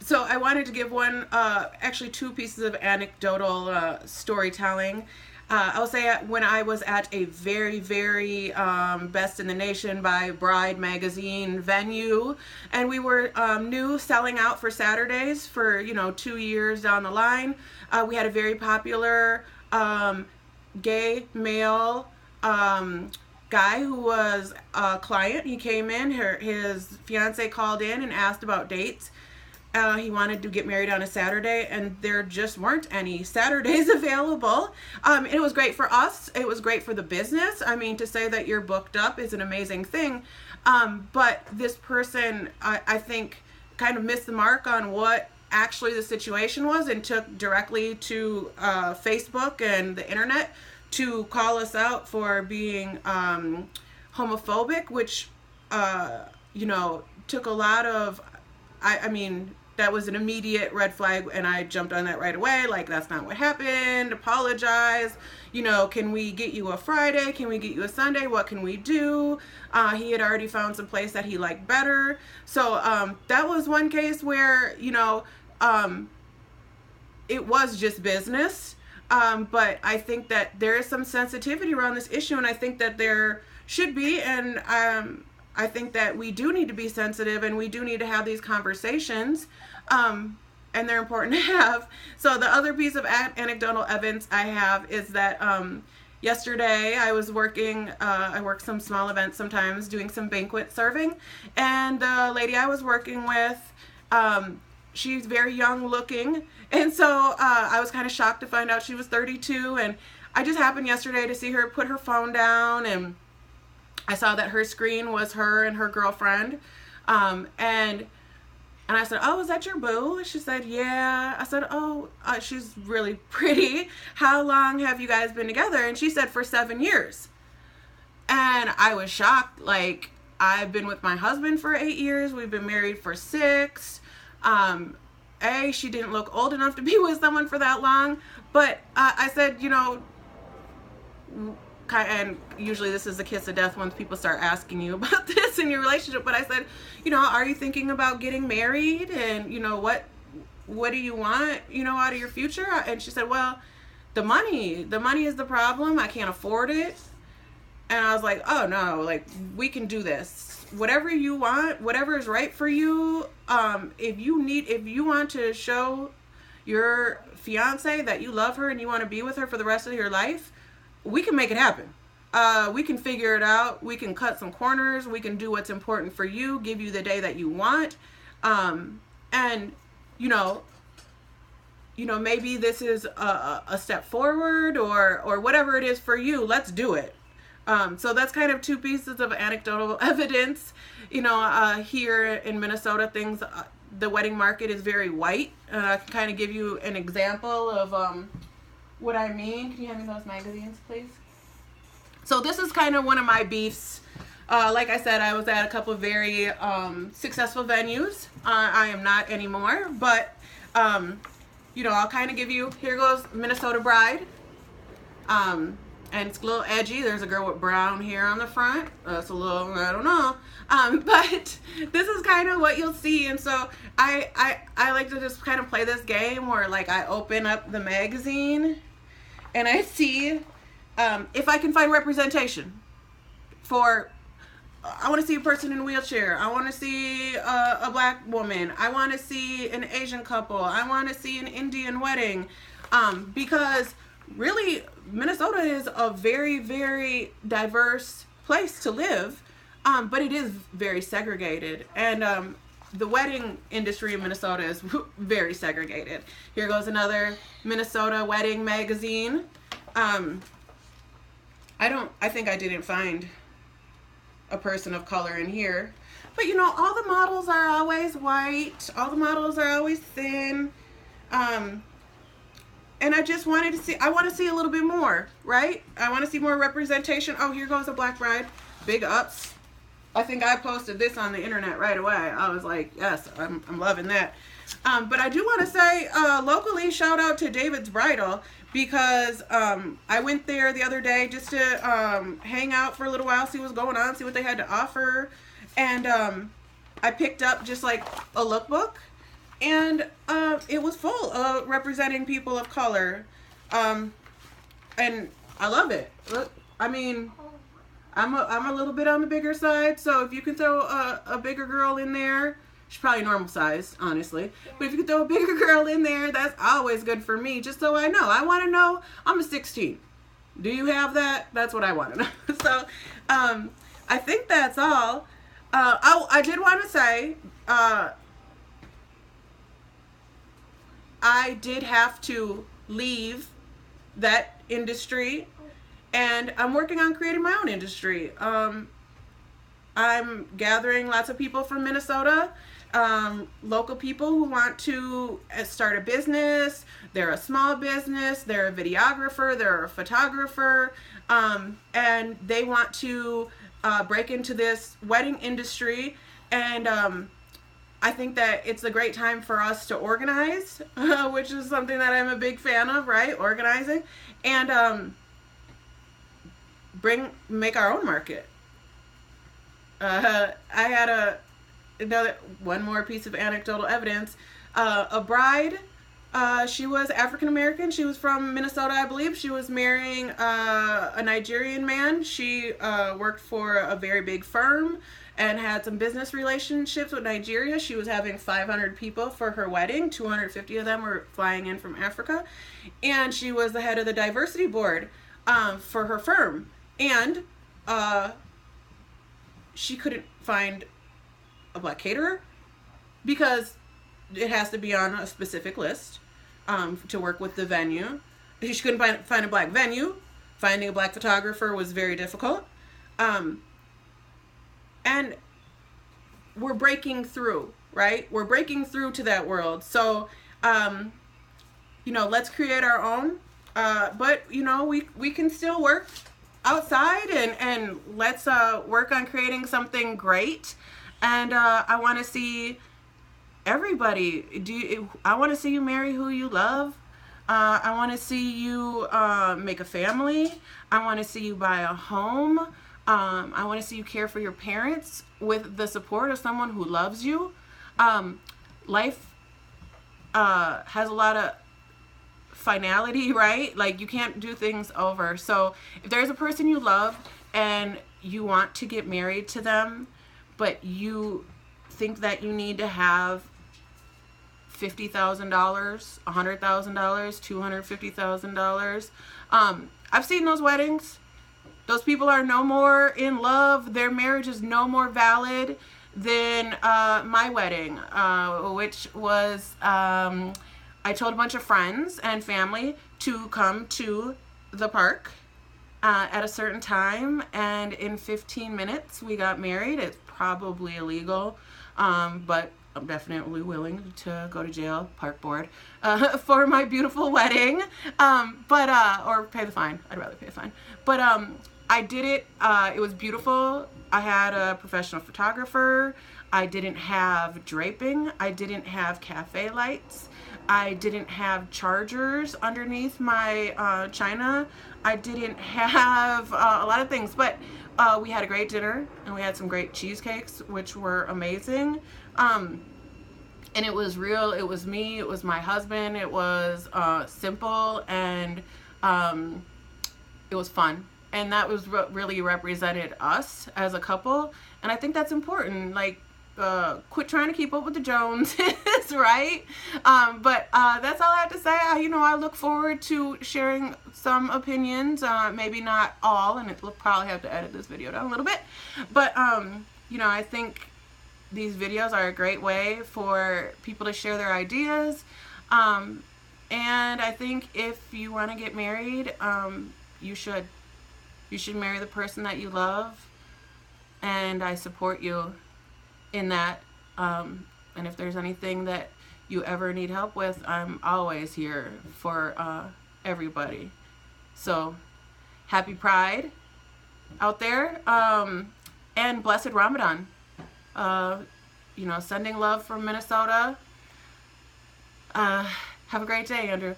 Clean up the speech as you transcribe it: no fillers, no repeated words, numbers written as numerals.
So I wanted to give one, actually two pieces of anecdotal storytelling. I'll say when I was at a very, very Best in the Nation by Bride magazine venue, and we were new, selling out for Saturdays for 2 years down the line. We had a very popular gay male guy who was a client. He came in, his fiance called in and asked about dates. He wanted to get married on a Saturday, and there just weren't any Saturdays available. It was great for us. It was great for the business. I mean, to say that you're booked up is an amazing thing. But this person, I think, kind of missed the mark on what actually the situation was, and took directly to Facebook and the internet to call us out for being homophobic, which, took a lot of, I mean, that was an immediate red flag, and I jumped on that right away. Like, that's not what happened. Apologize. Can we get you a Friday? Can we get you a Sunday? What can we do? He had already found some place that he liked better. So that was one case where, it was just business. But I think that there is some sensitivity around this issue, and I think that there should be, and I think that we do need to be sensitive, and we do need to have these conversations, and they're important to have. So the other piece of anecdotal evidence I have is that yesterday I was working, I work some small events sometimes, doing some banquet serving, and the lady I was working with, she's very young looking, and so I was kind of shocked to find out she was 32, and I just happened yesterday to see her put her phone down, and I saw that her screen was her and her girlfriend, and I said, "Oh, is that your boo?" She said, "Yeah." I said, "Oh, she's really pretty. How long have you guys been together?" And she said, "For 7 years." And I was shocked. Like, I've been with my husband for 8 years. We've been married for 6. She didn't look old enough to be with someone for that long. But I said, and usually this is the kiss of death once people start asking you about this in your relationship, but I said, are you thinking about getting married, and what do you want out of your future? And she said, well, the money is the problem. I can't afford it. And I was like, oh no, like, we can do this, whatever you want, whatever is right for you. If you want to show your fiance that you love her and you want to be with her for the rest of your life, we can make it happen. We can figure it out. We can cut some corners. We can do what's important for you, give you the day that you want. And, maybe this is a step forward, or whatever it is for you. Let's do it. So that's kind of two pieces of anecdotal evidence. Here in Minnesota, the wedding market is very white. I can kind of give you an example of what I mean. Can you hand me those magazines, please? So this is kind of one of my beefs. Like I said, I was at a couple of very successful venues. I am not anymore, but I'll kind of give you, here goes Minnesota Bride. And it's a little edgy. There's a girl with brown hair on the front. It's a little, I don't know. But this is kind of what you'll see. And so I like to just kind of play this game where, like, I open up the magazine and I see if I can find representation for, I want to see a person in a wheelchair. I want to see a black woman. I want to see an Asian couple. I want to see an Indian wedding. Because really, Minnesota is a very, very diverse place to live, but it is very segregated. And the wedding industry in Minnesota is very segregated. Here goes another Minnesota wedding magazine. I think I didn't find a person of color in here. But all the models are always white. All the models are always thin. And I just wanted to see, I want to see a little bit more, right? I want to see more representation. Oh, here goes a black bride. Big ups. I think I posted this on the internet right away. I was like, yes, I'm loving that. But I do want to say, locally, shout out to David's Bridal, because I went there the other day just to hang out for a little while, see what's going on, see what they had to offer. And I picked up just like a lookbook. and it was full of representing people of color, and I love it. Look, I mean, I'm a little bit on the bigger side, so if you can throw a bigger girl in there, she's probably normal size, honestly. But if you can throw a bigger girl in there, that's always good for me, just so I know. I want to know, I'm a 16. Do you have that? That's what I want to know. So, I think that's all. I did want to say, I did have to leave that industry, and I'm working on creating my own industry. I'm gathering lots of people from Minnesota, local people who want to start a business. They're a small business, they're a videographer, they're a photographer, and they want to break into this wedding industry. And I think that it's a great time for us to organize, which is something that I'm a big fan of, right? Organizing. And make our own market. I had one more piece of anecdotal evidence. A bride, she was African American. She was from Minnesota, I believe. She was marrying a Nigerian man. She worked for a very big firm and had some business relationships with Nigeria. She was having 500 people for her wedding. 250 of them were flying in from Africa. And she was the head of the diversity board for her firm. And she couldn't find a black caterer because it has to be on a specific list to work with the venue. She couldn't find a black venue. Finding a black photographer was very difficult. And we're breaking through, right? We're breaking through to that world. So, let's create our own. But, we can still work outside, and let's work on creating something great. And I want to see everybody. I want to see you marry who you love. I want to see you make a family. I want to see you buy a home. I want to see you care for your parents with the support of someone who loves you. Life has a lot of finality, right? Like, you can't do things over. So if there's a person you love and you want to get married to them, but you think that you need to have $50,000, $100,000, $250,000, I've seen those weddings. Those people are no more in love. Their marriage is no more valid than my wedding, which was, I told a bunch of friends and family to come to the park at a certain time, and in 15 minutes we got married. It's probably illegal, but I'm definitely willing to go to jail, park board, for my beautiful wedding, or pay the fine. I'd rather pay the fine. But I did it. It was beautiful. I had a professional photographer. I didn't have draping. I didn't have cafe lights. I didn't have chargers underneath my china. I didn't have a lot of things, but we had a great dinner, and we had some great cheesecakes, which were amazing. And it was real. It was me. It was my husband. It was simple, and it was fun. And that was really represented us as a couple. And I think that's important. Like, quit trying to keep up with the Joneses, right? But that's all I have to say. I look forward to sharing some opinions, maybe not all, and we'll probably have to edit this video down a little bit. But, I think these videos are a great way for people to share their ideas. And I think if you want to get married, you should. You should marry the person that you love, and I support you in that. And if there's anything that you ever need help with, I'm always here for everybody. So, happy Pride out there, and blessed Ramadan. Sending love from Minnesota. Have a great day, Andrew.